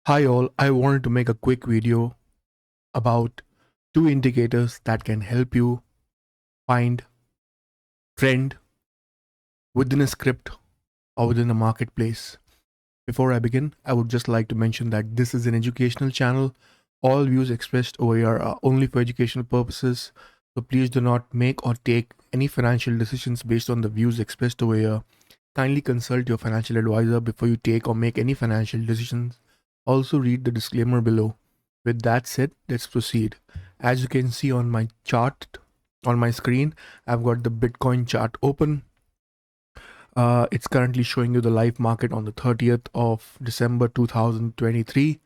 Hi all, I wanted to make a quick video about two indicators that can help you find trend within a script or within a marketplace. Before I begin, I would just like to mention that this is an educational channel. All views expressed over here are only for educational purposes, so please do not make or take any financial decisions based on the views expressed over here. Kindly consult your financial advisor before you take or make any financial decisions. Also read the disclaimer below. With that said, let's proceed. As you can see on my chart on my screen, I've got the Bitcoin chart open. It's currently showing you the live market on the 30th of December 2023.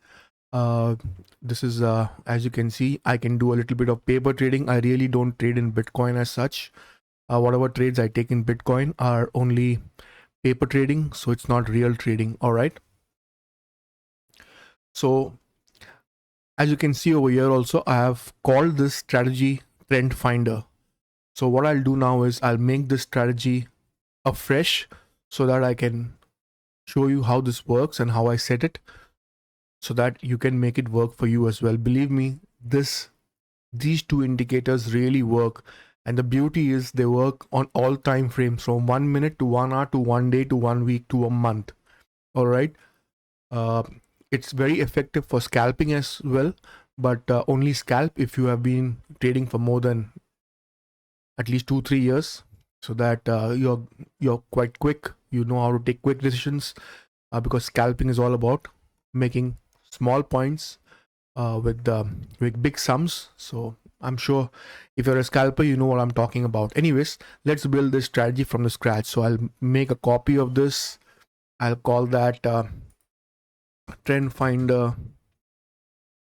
This is as you can see, I can do a little bit of paper trading. I really don't trade in Bitcoin as such. Whatever trades I take in Bitcoin are only paper trading, so it's not real trading. All right. So as you can see over here also, I have called this strategy trend finder. So what I'll do now is I'll make this strategy afresh so that I can show you how this works and how I set it so that you can make it work for you as well. Believe me, these two indicators really work, and the beauty is they work on all time frames from 1 minute to 1 hour to 1 day to 1 week to a month. All right. It's very effective for scalping as well, but only scalp if you have been trading for more than at least 2-3 years, so that you're quite quick. You know how to take quick decisions, because scalping is all about making small points with big sums. So I'm sure if you're a scalper, you know what I'm talking about. Anyways, let's build this strategy from the scratch. So I'll make a copy of this. I'll call that trend finder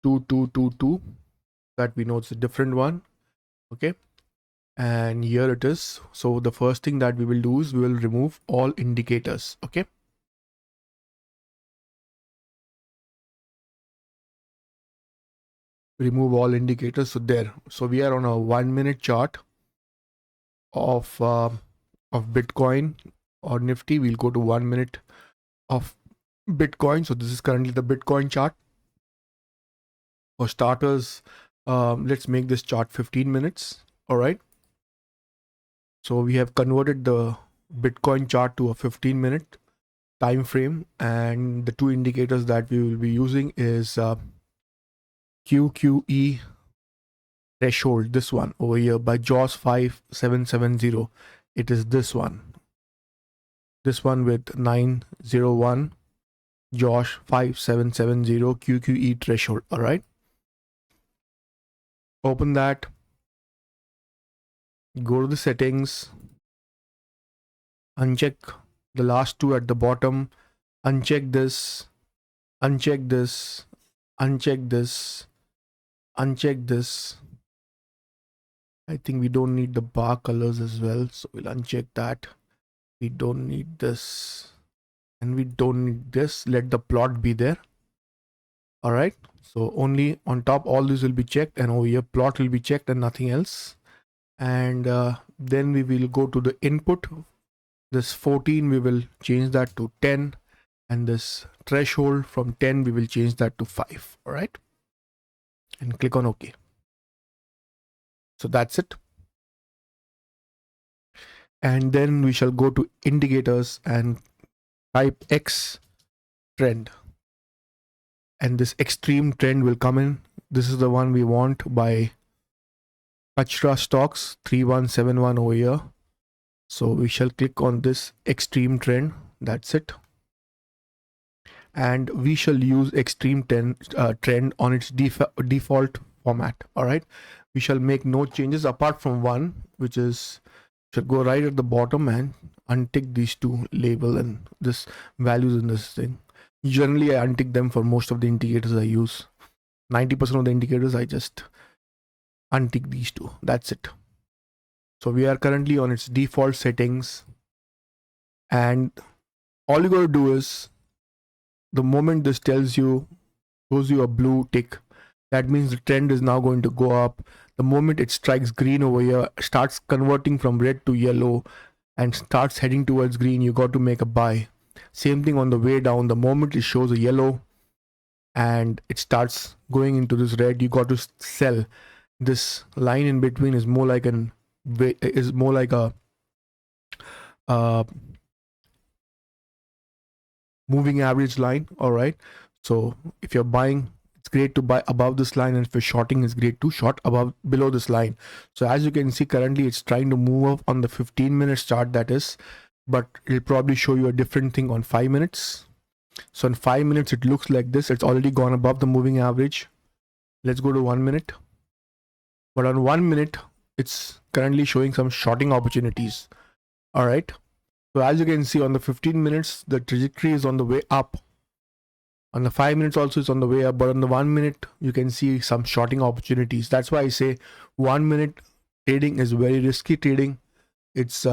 2222, that we know it's a different one. Okay, and here it is. So the first thing that we will do is we will remove all indicators. Okay, remove all indicators. So there, so we are on a 1 minute chart of Bitcoin or Nifty. We'll go to 1 minute of Bitcoin. So this is currently the Bitcoin chart. For starters, let's make this chart 15 minutes. All right, so we have converted the Bitcoin chart to a 15-minute time frame, and the two indicators that we will be using is QQE threshold, this one over here by JAWS 5770. It is this one with 901 JAWS 5770 QQE threshold. All right, open that, go to the settings, uncheck the last two at the bottom, uncheck this, uncheck this, uncheck this, uncheck this. I think we don't need the bar colors as well, so we'll uncheck that. We don't need this, and we don't need this. Let the plot be there. All right, so only on top all this will be checked, and over here plot will be checked and nothing else. And then we will go to the input. This 14 we will change that to 10, and this threshold from 10 we will change that to 5. All right, and click on OK. So that's it. And then we shall go to indicators and type X trend, and this extreme trend will come in. This is the one we want by Kachra stocks 3171 over here. So we shall click on this extreme trend. That's it. And we shall use extreme trend on its default format. All right, we shall make no changes apart from one, which is should go right at the bottom and untick these two label and this values in this thing. Generally I untick them for most of the indicators I use. 90% of the indicators I just untick these two. That's it. So we are currently on its default settings, and all you got to do is, the moment this shows you a blue tick, that means the trend is now going to go up. The moment it strikes green over here, starts converting from red to yellow and starts heading towards green, you got to make a buy. Same thing on the way down. The moment it shows a yellow, and it starts going into this red, you got to sell. This line in between is more like a uh, moving average line. All right, so if you're buying, it's great to buy above this line, and if you're shorting, it's great to short below this line. So as you can see, currently it's trying to move up on the 15 minutes chart, that is, but it'll probably show you a different thing on 5 minutes. So in 5 minutes it looks like this. It's already gone above the moving average. Let's go to 1 minute. But on 1 minute it's currently showing some shorting opportunities. All right, so as you can see, on the 15 minutes the trajectory is on the way up. On the 5 minutes also it's on the way up, but on the 1 minute you can see some shorting opportunities. That's why I say 1 minute trading is very risky trading. It's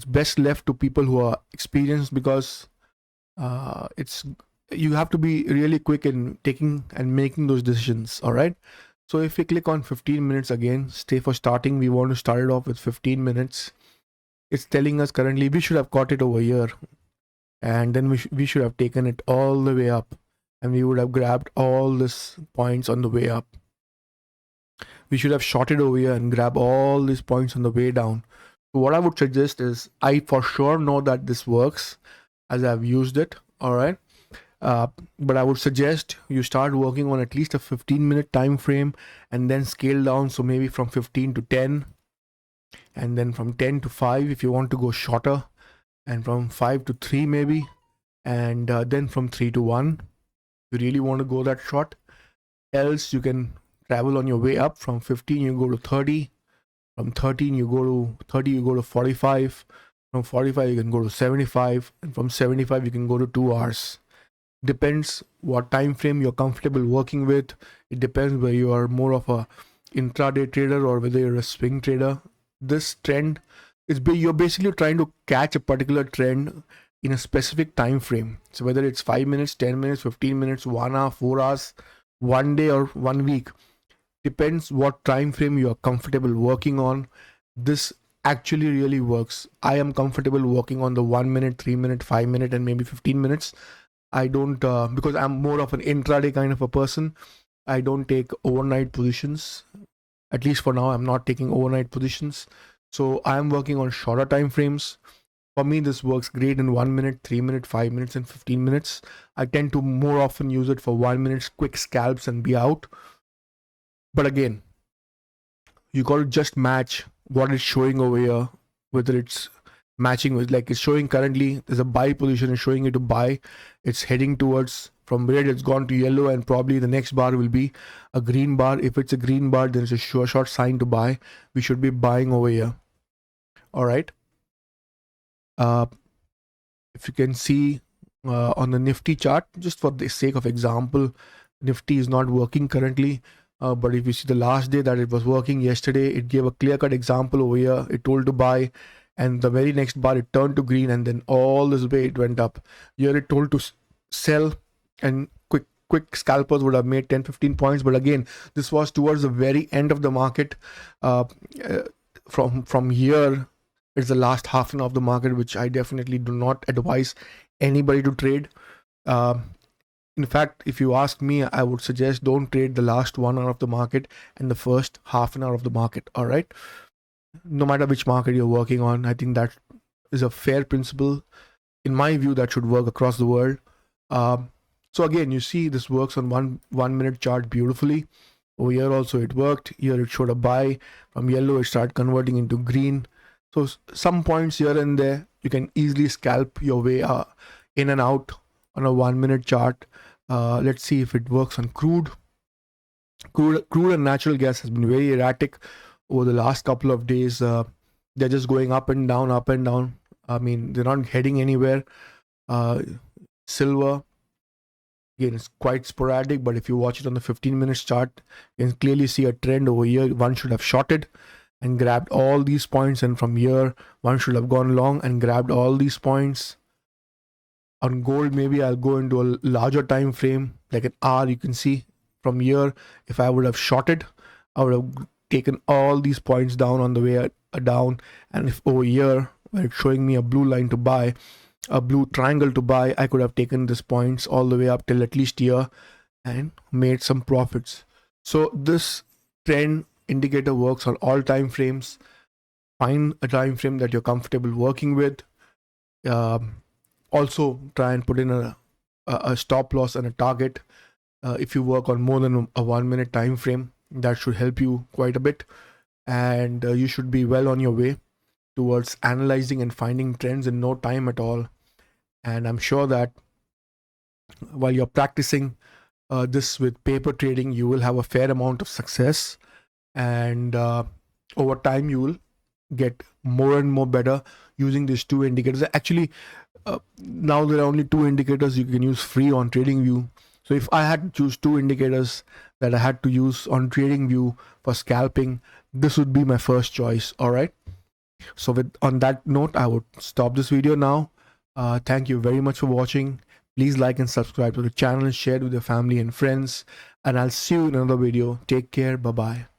best left to people who are experienced, because it's you have to be really quick in taking and making those decisions. All right, so if we click on 15 minutes again, stay for starting, we want to start it off with 15 minutes. It's telling us currently we should have caught it over here, and then we should have taken it all the way up, and we would have grabbed all these points on the way up. We should have shot it over here and grab all these points on the way down. So what I would suggest is, I for sure know that this works as I've used it. All right, but I would suggest you start working on at least a 15-minute time frame, and then scale down. So maybe from 15 to 10, and then from 10 to 5 if you want to go shorter, and from 5 to 3 maybe, and then from 3 to 1 you really want to go that short. Else you can travel on your way up. From 15 you go to 30, from 13 you go to 30, you go to 45, from 45 you can go to 75, and from 75 you can go to 2 hours. Depends what time frame you're comfortable working with. It depends whether you are more of a intraday trader or whether you're a swing trader. This trend is you're basically trying to catch a particular trend in a specific time frame. So whether it's 5 minutes, 10 minutes, 15 minutes, 1 hour, 4 hours, 1 day, or 1 week, depends what time frame you are comfortable working on. This actually really works. I am comfortable working on the 1 minute, 3 minute, 5 minute, and maybe 15 minutes. I don't because I'm more of an intraday kind of a person. I don't take overnight positions. At least for now, I'm not taking overnight positions. So I'm working on shorter time frames. For me, this works great in 1 minute, 3 minute, 5 minutes, and 15 minutes. I tend to more often use it for 1 minute quick scalps and be out. But again, you got to just match what it's showing over here, whether it's matching with, like it's showing currently there's a buy position, is showing it to buy. It's heading towards, from red it's gone to yellow, and probably the next bar will be a green bar. If it's a green bar, then it's a sure shot sign to buy. We should be buying over here. All right, if you can see on the Nifty chart, just for the sake of example, Nifty is not working currently. But if you see the last day that it was working yesterday, it gave a clear-cut example over here. It told to buy, and the very next bar it turned to green, and then all this way it went up. Here it told to sell, and quick scalpers would have made 10-15 points. But again, this was towards the very end of the market. From here, it's the last half an hour of the market, which I definitely do not advise anybody to trade. In fact, if you ask me, I would suggest don't trade the last 1 hour of the market and the first half an hour of the market. All right, no matter which market you're working on, I think that is a fair principle. In my view, that should work across the world. So again, you see this works on one minute chart beautifully. Over here also it worked. Here it showed a buy. From yellow it started converting into green. So some points here and there, you can easily scalp your way in and out on a 1 minute chart. Let's see if it works on crude. Crude and natural gas has been very erratic over the last couple of days. They're just going up and down, up and down. I mean, they're not heading anywhere. Silver, again, it's quite sporadic, but if you watch it on the 15 minutes chart, you can clearly see a trend over here. One should have shorted and grabbed all these points, and from here, one should have gone long and grabbed all these points. On gold, maybe I'll go into a larger time frame, like an hour. You can see from here, if I would have shorted, I would have taken all these points down on the way down. And if over here, where it's showing me a blue line to buy, a blue triangle to buy, I could have taken these points all the way up till at least here and made some profits. So this trend indicator works on all time frames. Find a time frame that you're comfortable working with. Also try and put in a stop loss and a target. If you work on more than a 1 minute time frame, that should help you quite a bit, and you should be well on your way towards analyzing and finding trends in no time at all. And I'm sure that while you're practicing this with paper trading, you will have a fair amount of success, and over time you will get more and more better using these two indicators. Actually, now there are only two indicators you can use free on TradingView. So if I had to choose two indicators that I had to use on TradingView for scalping, this would be my first choice. All right. So on that note, I would stop this video now. Thank you very much for watching. Please like and subscribe to the channel, share it with your family and friends, and I'll see you in another video. Take care. Bye bye.